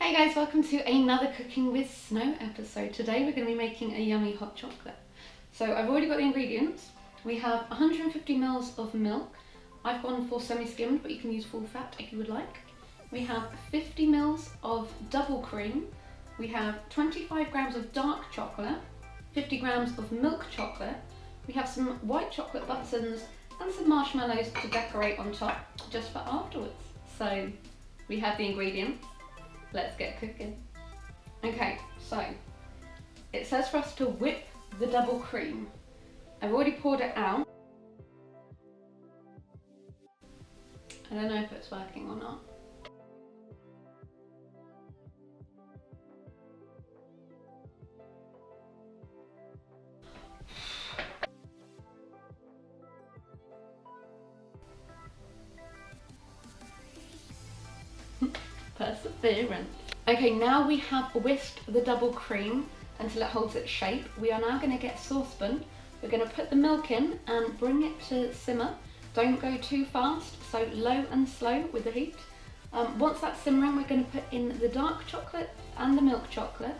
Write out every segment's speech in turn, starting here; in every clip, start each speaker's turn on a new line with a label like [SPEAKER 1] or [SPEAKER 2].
[SPEAKER 1] Hey guys, welcome to another Cooking with Snow episode. Today we're going to be making a yummy hot chocolate. So I've already got the ingredients. We have 150 ml of milk. I've gone for semi-skimmed, but you can use full fat if you would like. We have 50 ml of double cream. We have 25 grams of dark chocolate, 50 grams of milk chocolate. We have some white chocolate buttons and some marshmallows to decorate on top, just for afterwards. So we have the ingredients. Let's get cooking. Okay, so it says for us to whip the double cream. I've already poured it out. I don't know if it's working or not. Perseverance. Okay, now we have whisked the double cream until it holds its shape. We are now going to get a saucepan. We're going to put the milk in and bring it to simmer. Don't go too fast, so low and slow with the heat. Once that's simmering, we're going to put in the dark chocolate and the milk chocolate,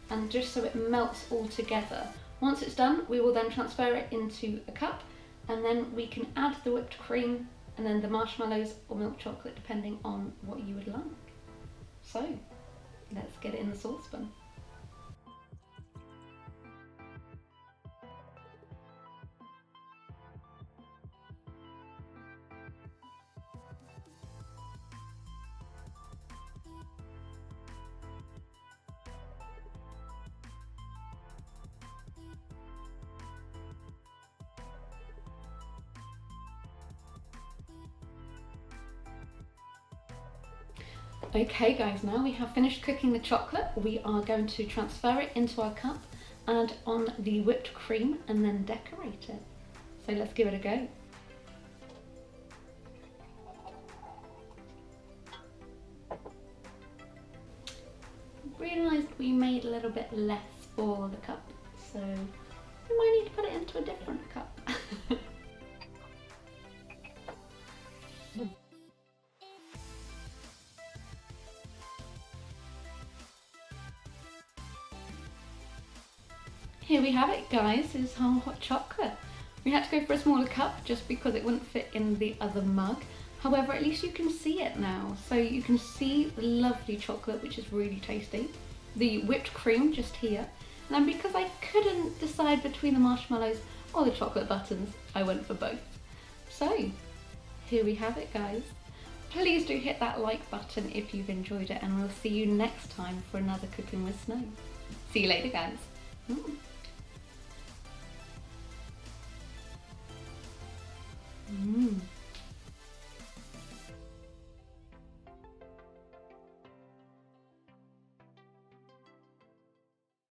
[SPEAKER 1] and just so it melts all together. Once it's done, we will then transfer it into a cup, and then we can add the whipped cream and then the marshmallows or milk chocolate, depending on what you would like. So, let's get it in the saucepan. Okay guys, now we have finished cooking the chocolate. We are going to transfer it into our cup, add on the whipped cream and then decorate it. So let's give it a go. Realised we made a little bit less for the cup, so we might need to put it into a different cup. Here we have it guys, this is our hot chocolate. We had to go for a smaller cup just because it wouldn't fit in the other mug. However, at least you can see it now. So you can see the lovely chocolate, which is really tasty. The whipped cream just here. And then because I couldn't decide between the marshmallows or the chocolate buttons, I went for both. So here we have it guys. Please do hit that like button if you've enjoyed it, and we'll see you next time for another Cooking with Snow. See you later guys. Mm.